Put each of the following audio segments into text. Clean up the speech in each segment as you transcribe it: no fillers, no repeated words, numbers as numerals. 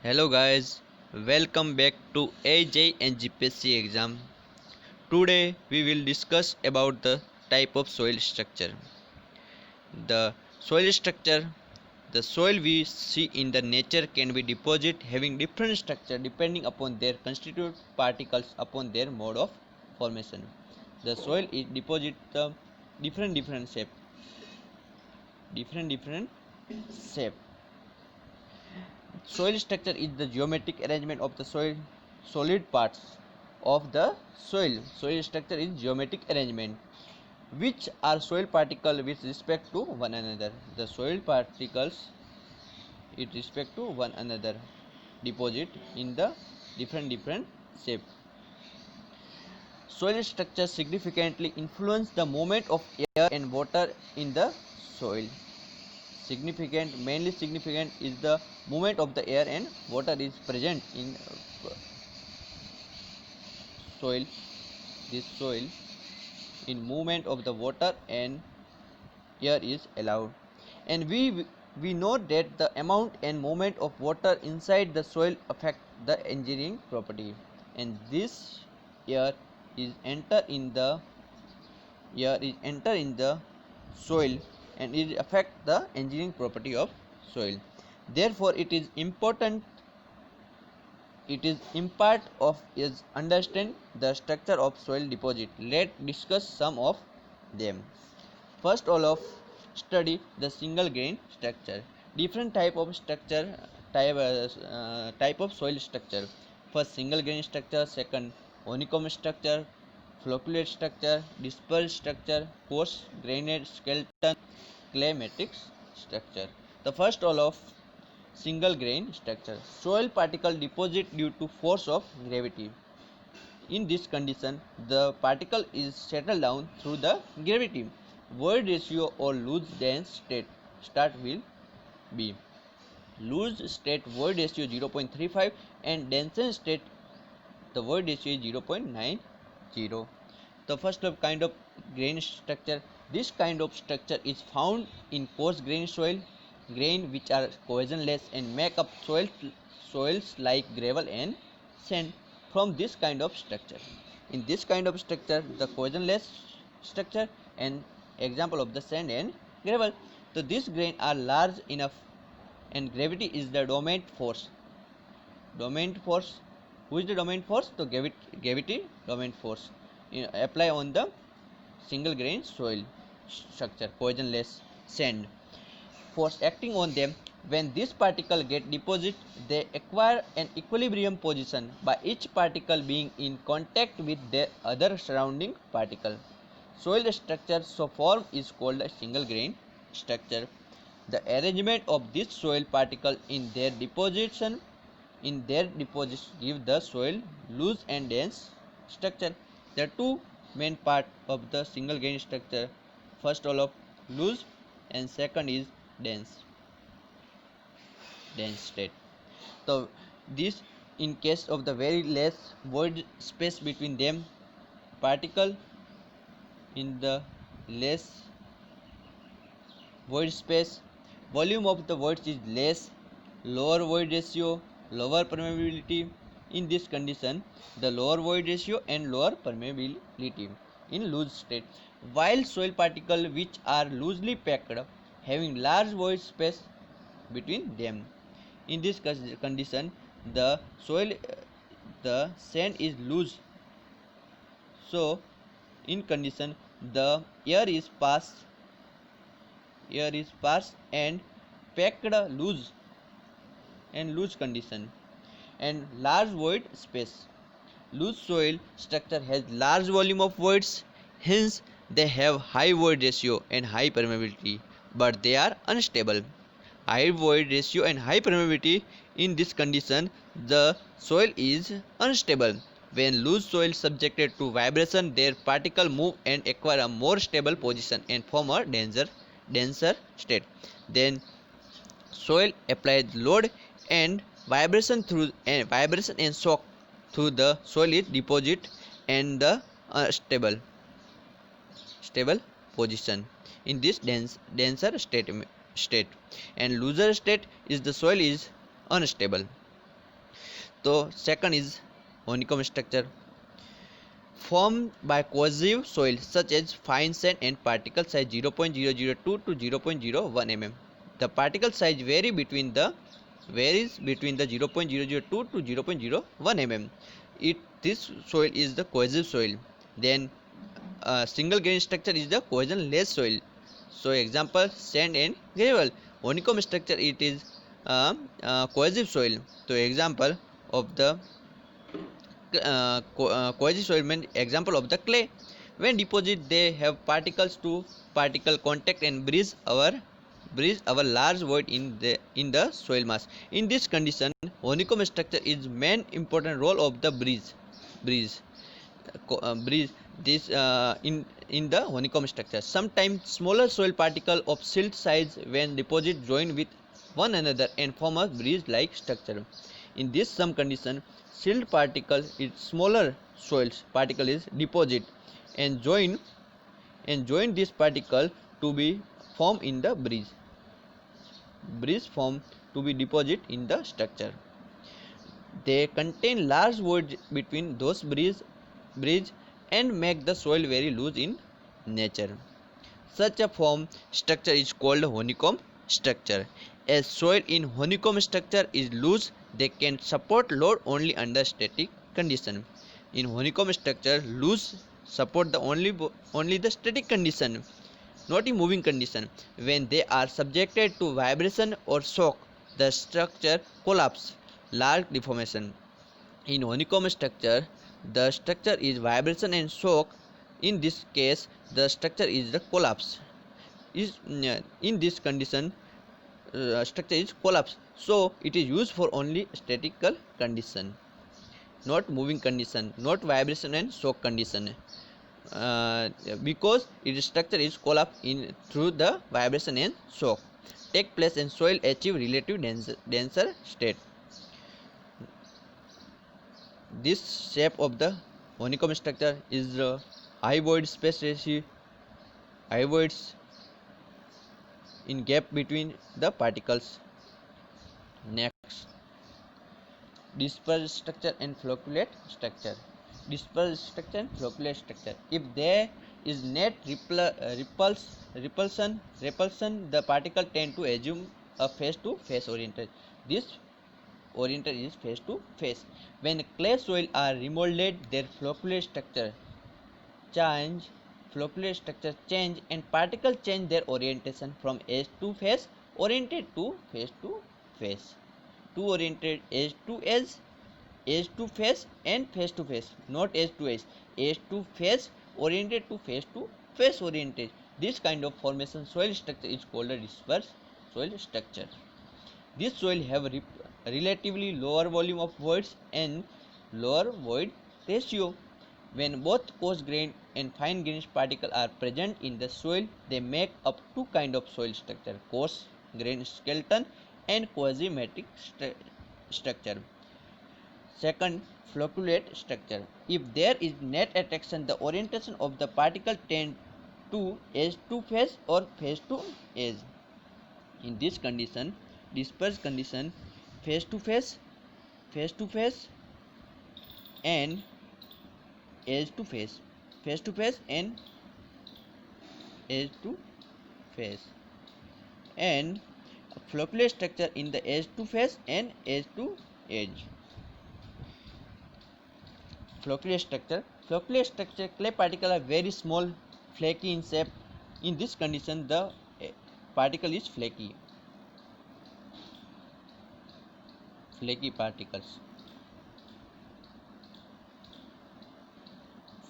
Hello guys, welcome back to AJ and GPSC exam. Today we will discuss about the type of soil structure. The soil structure, the soil we see in the nature can be deposit having different structure depending upon their constituent particles upon their mode of formation. The soil is deposit the different different shape. Soil structure is the geometric arrangement of the solid parts of the soil. Soil structure is geometric arrangement which are soil particles with respect to one another. The soil particles with respect to one another deposit in the different shape. Soil structure significantly influence the movement of air and water in the soil. Mainly significant is the movement of the air and water is present in soil. This soil in movement of the water and air is allowed, and we know that the amount and movement of water inside the soil affect the engineering property, and this air is enter in the soil and it affect the engineering property of soil. Therefore it is impart of is understand the structure of soil deposit. Let's discuss some of them. First all of study the single grain structure. Different type of soil structure. First single grain structure, second honeycomb structure, flocculate structure, dispersed structure, coarse grained skeleton, clay matrix structure. The first all of single grain structure. Soil particle deposit due to force of gravity. In this condition, the particle is settled down through the gravity. Void ratio or loose dense state start will be loose state void ratio 0.35 and dense state the void ratio is 0.90. The first kind of grain structure. This kind of structure is found in coarse grain soil, grain which are cohesionless and make up soils like gravel and sand from this kind of structure. In this kind of structure, the cohesionless structure and example of the sand and gravel. So these grain are large enough and gravity is the dominant force. Who is the dominant force? So gravity dominant force apply on the single grain soil structure, cohesionless sand. Force acting on them. When this particle get deposit, they acquire an equilibrium position by each particle being in contact with the other surrounding particle. Soil structure so form is called a single grain structure. The arrangement of this soil particle in their deposition give the soil loose and dense structure. There are two main part of the single grain structure. First all of loose and second is dense state. So this in case of the very less void space between them, particle in the less void space, volume of the voids is less, lower void ratio, lower permeability. In this condition, the lower void ratio and lower permeability in loose state, while soil particles which are loosely packed having large void space between them. In this condition, the sand is loose, so in condition the air is passed and packed loose condition and large void space. Loose soil structure has large volume of voids, hence they have high void ratio and high permeability, but they are unstable. High void ratio and high permeability. In this condition, the soil is unstable. When loose soil subjected to vibration, their particles move and acquire a more stable position and form a denser state. Then soil applies load and vibration and shock through the soil is deposit and the stable position in this denser state, and looser state is the soil is unstable. So second is honeycomb structure, formed by cohesive soil such as fine sand and particle size 0.002 to 0.01 mm. The particle size varies between the 0.002 to 0.01 mm. This soil is the cohesive soil. Then single grain structure is the cohesion less soil. So example, sand and gravel. Honeycomb structure, it is cohesive soil. So example of the cohesive soil means example of the clay. When deposit, they have particles to particle contact and bridge our large void in the soil mass. In this condition, honeycomb structure is main important role of the bridge this in the honeycomb structure. Sometimes smaller soil particle of silt size when deposit join with one another and form a bridge like structure. In this some condition, silt particle is smaller soils particle is deposit and join this particle to be formed in the bridge form to be deposit in the structure. They contain large voids between those bridge and make the soil very loose in nature. Such a form structure is called honeycomb structure. As soil in honeycomb structure is loose, they can support load only under static condition. In honeycomb structure, loose support the only the static condition, not in moving condition. When they are subjected to vibration or shock, the structure collapse, large deformation. In honeycomb structure, the structure is vibration and shock. In this case, the structure is the collapse. In this condition, structure is collapse. So it is used for only statical condition, not moving condition, not vibration and shock condition. Because its structure is collapse in through the vibration and shock take place and soil achieve relative denser state. This shape of the honeycomb structure is high void space ratio, high voids in gap between the particles. Next, dispersed structure and flocculate structure. Dispersed structure and flocculate structure. If there is net repulsion, the particle tend to assume a face-to-face orientation. This orientation is face-to-face. When clay soil are remolded, their flocculate structure change and particle change their orientation from edge to face oriented to face to face, to oriented edge to edge to face and face to face, not edge to face oriented to face oriented. This kind of formation soil structure is called a dispersed soil structure. This soil have relatively lower volume of voids and lower void ratio. When both coarse grain and fine grained particles are present in the soil, they make up two kinds of soil structure: coarse grain skeleton and quasi matrix structure. Second, flocculate structure. If there is net attraction, the orientation of the particle tend to edge to face or face to edge. In this condition, dispersed condition, face to face, and edge to face and edge to face, and flocculate structure in the edge to face and edge to edge. Flocculate structure, clay particles are very small, flaky in shape. In this condition, the particle is flaky particles.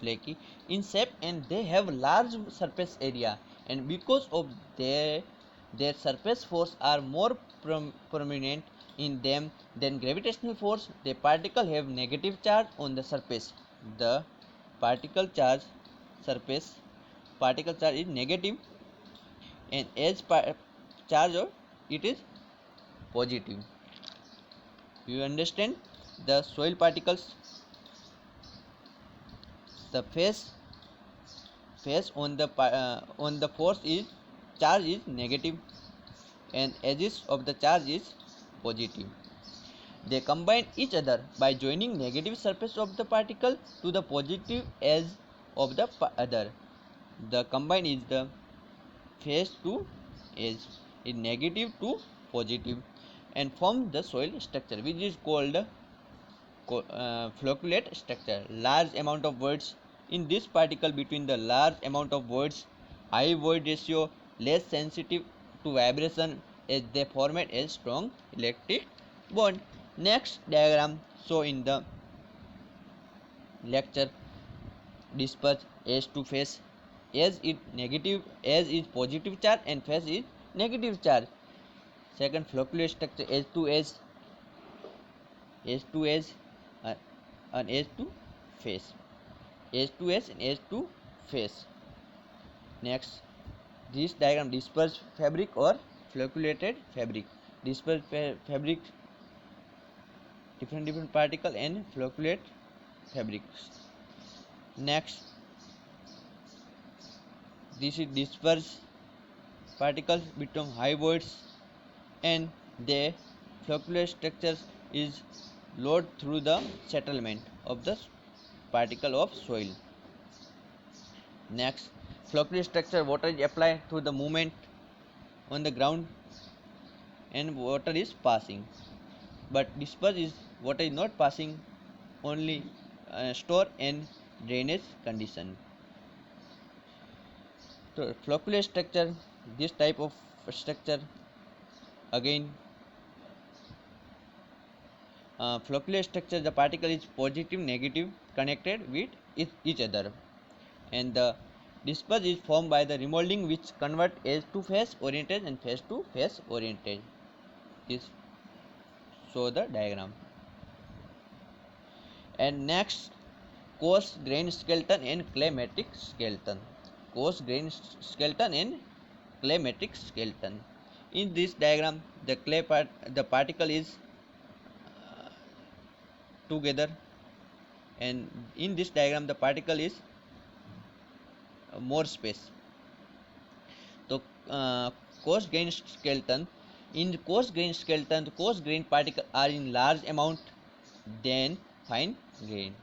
Flaky in shape and they have large surface area, and because of their surface force are more prominent in them than gravitational force, the particle have negative charge on the surface. The particle charge is negative and edge charge it is positive. You understand? The soil particles, the face on the force is charge is negative and edges of the charge is positive. They combine each other by joining negative surface of the particle to the positive edge of the other. The combine is the phase to edge is negative to positive and form the soil structure, which is called flocculate structure. Large amount of voids in this particle between the large amount of voids, high void ratio, less sensitive to vibration as they form a strong electric bond. Next diagram show in the lecture disperse edge to phase. Edge is negative, edge is positive charge and phase is negative charge. Second flocculate structure edge to edge, edge to edge, and edge to phase, edge to edge and edge to phase. Next, this diagram dispersed fabric or flocculated fabric. Dispersed fabric, different particle and flocculate fabrics. Next, this is dispersed particles between high voids and the flocculate structures is load through the settlement of the particle of soil. Next, flocculate structure water is applied through the movement on the ground and water is passing, but disperse is water is not passing, only store and drainage condition. So flocculate structure, this type of structure again flocculate structure, the particle is positive negative connected with each other, and the disperse is formed by the remolding which convert edge to face oriented and face to face oriented. This show the diagram. And next, coarse grain skeleton and climatic skeleton. Coarse grain skeleton and climatic skeleton. In this diagram, the particle is together, and in this diagram the particle is more space. So coarse grain skeleton, in coarse grain skeleton the coarse grain particle are in large amount than fine grain,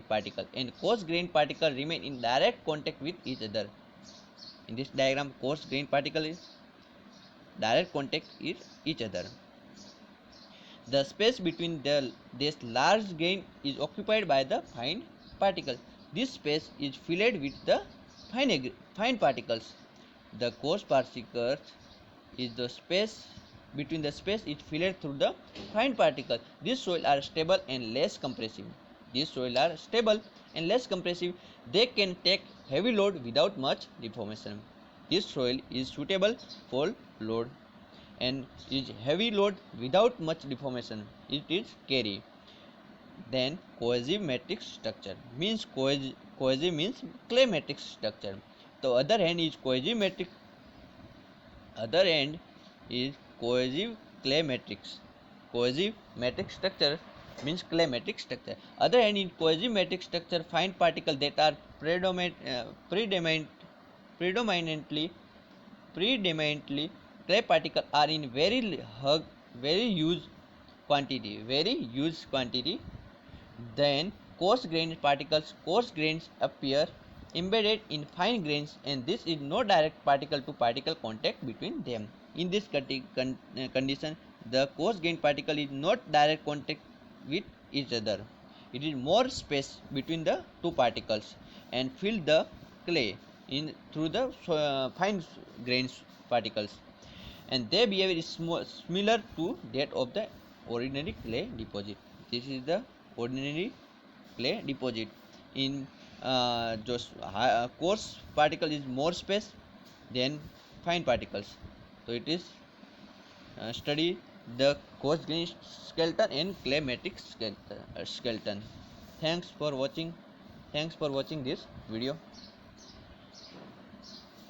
particle, and coarse grain particle remain in direct contact with each other. In this diagram, coarse grain particle is direct contact with each other. The space between this large grain is occupied by the fine particle. This space is filled with the fine particles. The coarse particles is the space between the space is filled through the fine particle. These soil are stable and less compressive. They can take heavy load without much deformation. This soil is suitable for load and is heavy load without much deformation. It is carry. Then cohesive matrix structure means cohesive means clay matrix structure. The other hand is cohesive matrix. Other end is cohesive clay matrix. Cohesive matrix structure means clay matrix structure. Other hand in cohesive matrix structure, fine particles that are predominantly clay particles are in very huge quantity. Then coarse grains appear embedded in fine grains, and this is no direct particle to particle contact between them. In this condition, the coarse grain particle is not direct contact with each other. It is more space between the two particles and fill the clay in through the fine grains particles, and their behavior is similar to that of the ordinary clay deposit. This is the ordinary clay deposit. In coarse particle is more space than fine particles. So it is study the coarse grain skeleton and clay matrix skeleton. Thanks for watching this video.